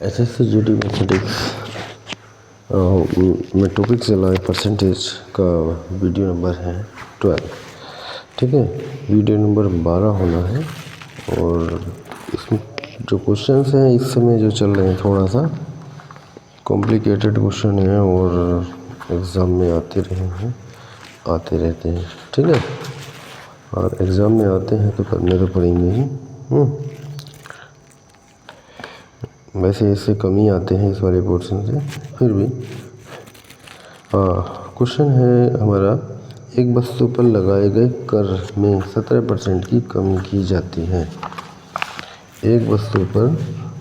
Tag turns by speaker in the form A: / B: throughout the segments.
A: SSC GD mathematics में topic चला है परसेंटेज का। वीडियो नंबर है 12। ठीक है, वीडियो नंबर 12 होना है। और इसमें जो क्वेश्चंस हैं इस समय जो चल रहे हैं थोड़ा सा कॉम्प्लिकेटेड क्वेश्चन है और एग्ज़ाम में आते रहते हैं। ठीक है, और एग्ज़ाम में आते हैं तो करने तो पड़ेंगे ही। वैसे इससे कम ही आते हैं इस वाले पोर्शन से, फिर भी क्वेश्चन है हमारा, एक वस्तु पर लगाए गए कर में 17% की कमी की जाती है। एक वस्तु पर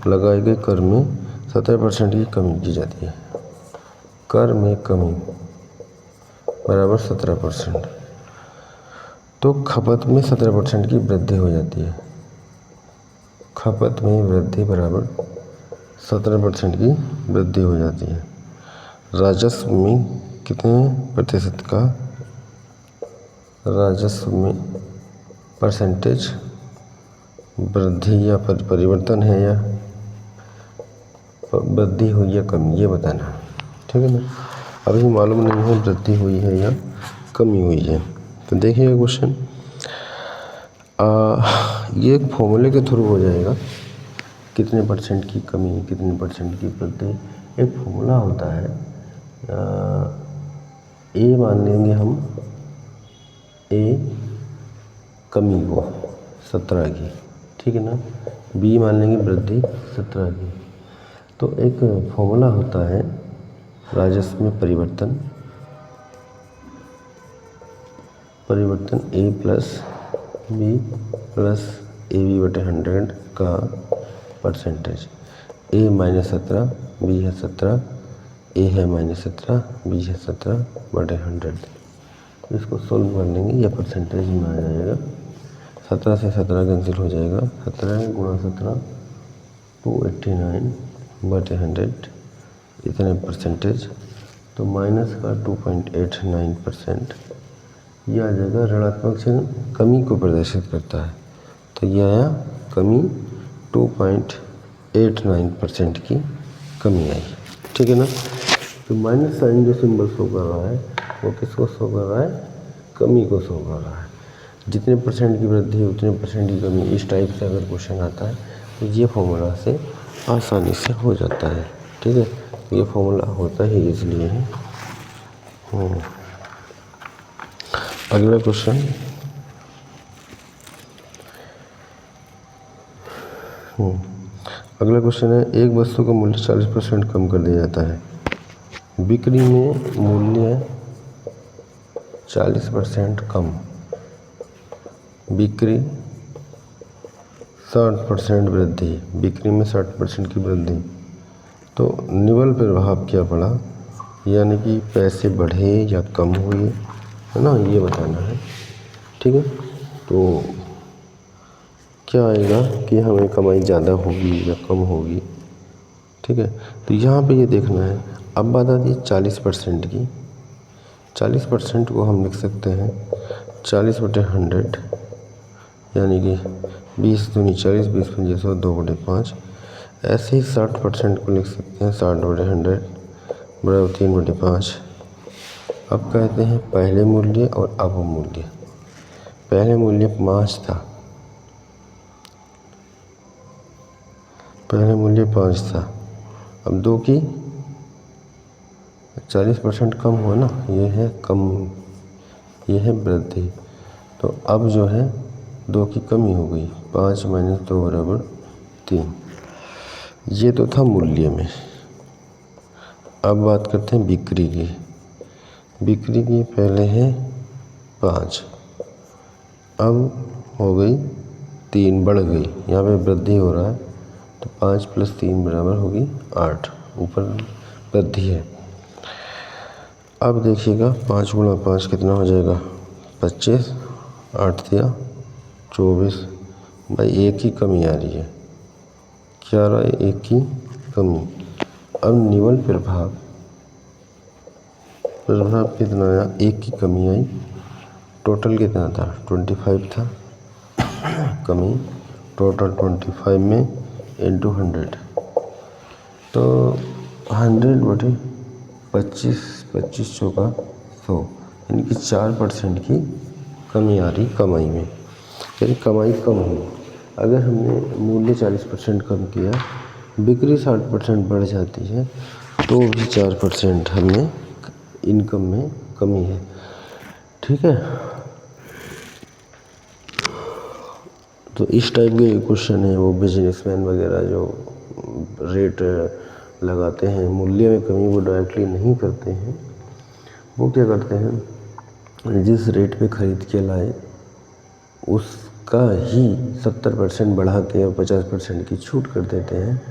A: लगाए गए कर में 17% की कमी की जाती है। कर में कमी बराबर 17%, तो खपत में 17% की वृद्धि हो जाती है। खपत में वृद्धि बराबर 17% की वृद्धि हो जाती है। राजस्व में कितने प्रतिशत का राजस्व में परसेंटेज वृद्धि या परिवर्तन है, या वृद्धि हुई या कमी, ये बताना है। ठीक है ना, अभी मालूम नहीं है वृद्धि हुई है या कमी हुई है। तो देखिए क्वेश्चन, ये एक फॉर्मूले के थ्रू हो जाएगा। कितने परसेंट की कमी, कितने परसेंट की वृद्धि, एक फॉर्मूला होता है। ए मान लेंगे हम, ए कमी को 17 की, ठीक है ना। बी मान लेंगे वृद्धि 17 की। तो एक फॉर्मूला होता है राजस्व में परिवर्तन A plus B plus A B बटे 100 का परसेंटेज। ए -17, बी है 17, ए है -17, बी है 17 बटे 100। इसको सोल्व कर लेंगे, यह परसेंटेज में आ जाएगा। 17 से 17 कैंसिल हो जाएगा। 17 गुणा 17 289 बटे 100, इतने परसेंटेज। तो माइनस का 2.89%, यह आ जाएगा। ऋणात्मक चिन्ह कमी को प्रदर्शित करता है, तो यह आया कमी 2.89% की कमी आई। ठीक है ना। तो माइनस साइन जो सिंबल शो कर रहा है वो किसको शो कर रहा है? कमी को शो कर रहा है। जितने परसेंट की वृद्धि उतने परसेंट की कमी, इस टाइप से अगर क्वेश्चन आता है तो ये फॉर्मूला से आसानी से हो जाता है। ठीक है, ये फॉर्मूला होता ही इसलिए है। अगला क्वेश्चन, अगला क्वेश्चन है, एक वस्तु का मूल्य 40% कम कर दिया जाता है। बिक्री में मूल्य 40% कम, बिक्री 60% वृद्धि, बिक्री में 60% की वृद्धि। तो निवल प्रभाव क्या पड़ा, यानी कि पैसे बढ़े या कम हुए, है ना, ये बताना है। ठीक है, तो क्या आएगा कि हमें कमाई ज़्यादा होगी या कम होगी। ठीक है, तो यहाँ पे ये देखना है। अब बात आती है 40% की। 40% को हम लिख सकते हैं 40 बटे 100, यानी कि 20 दूनी 40, 20 पंजे 100, 2 बटे 5। ऐसे ही 60% को लिख सकते हैं 60 बटे 100 बराबर 3 बटे 5। अब कहते हैं पहले मूल्य और अब मूल्य। पहले मूल्य 5 था, पहले मूल्य 5 था। अब 2 की 40% कम हुआ ना, ये है कम, ये है वृद्धि। तो अब जो है 2 की कमी हो गई, 5 - 2 बराबर 3। ये तो था मूल्य में। अब बात करते हैं बिक्री की। बिक्री की पहले है 5, अब हो गई 3, बढ़ गई, यहाँ पे वृद्धि हो रहा है। तो 5 + 3 बराबर होगी 8, ऊपर वृद्धि है। अब देखिएगा 5 गुणा 5 कितना हो जाएगा, 25, 8 दिया 24। भाई एक की कमी आ रही है, क्या आ रहा है, एक की कमी। अब निवल प्रभाव कितना आया, एक की कमी आई। टोटल कितना था, 25 था कमी, टोटल 25 में × 100, तो 100/25, 25 चौका 100, यानी कि 4% की कमी आ रही कमाई में, यानी कमाई कम हुई। अगर हमने मूल्य 40% कम किया, बिक्री 60% बढ़ जाती है, तो भी 4% हमें इनकम में कमी है। ठीक है, तो इस टाइप के क्वेश्चन है वो बिजनेसमैन वगैरह जो रेट लगाते हैं, मूल्य में कमी वो डायरेक्टली नहीं करते हैं। वो क्या करते हैं, जिस रेट पे ख़रीद के लाए उसका ही 70% बढ़ा के और 50% की छूट कर देते हैं।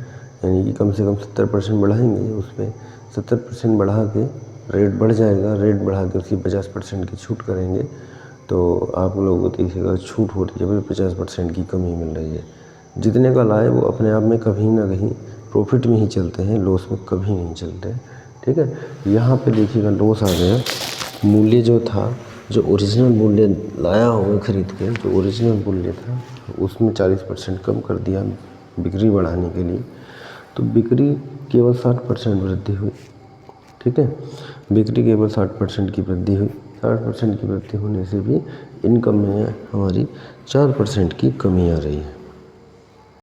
A: यानी कि कम से कम 70% बढ़ाएंगे, उस पर 70% बढ़ा के रेट बढ़ जाएगा, रेट बढ़ा के उसकी 50% की छूट करेंगे, तो आप लोगों को देखिएगा छूट हो रही है, भाई 50% की कमी मिल रही है। जितने का लाए वो अपने आप में कहीं ना कहीं प्रॉफिट में ही चलते हैं, लॉस में कभी नहीं चलते। ठीक है, यहाँ पे देखिएगा लॉस आ गया। मूल्य जो था, जो ओरिजिनल मूल्य लाया होगा खरीद के, जो ओरिजिनल मूल्य था उसमें 40% कम कर दिया बिक्री बढ़ाने के लिए, तो बिक्री केवल 60% वृद्धि हुई। ठीक है, बिक्री केवल 60% की वृद्धि हुई। 60% की वृद्धि होने से भी इनकम में हमारी 4% की कमी आ रही है।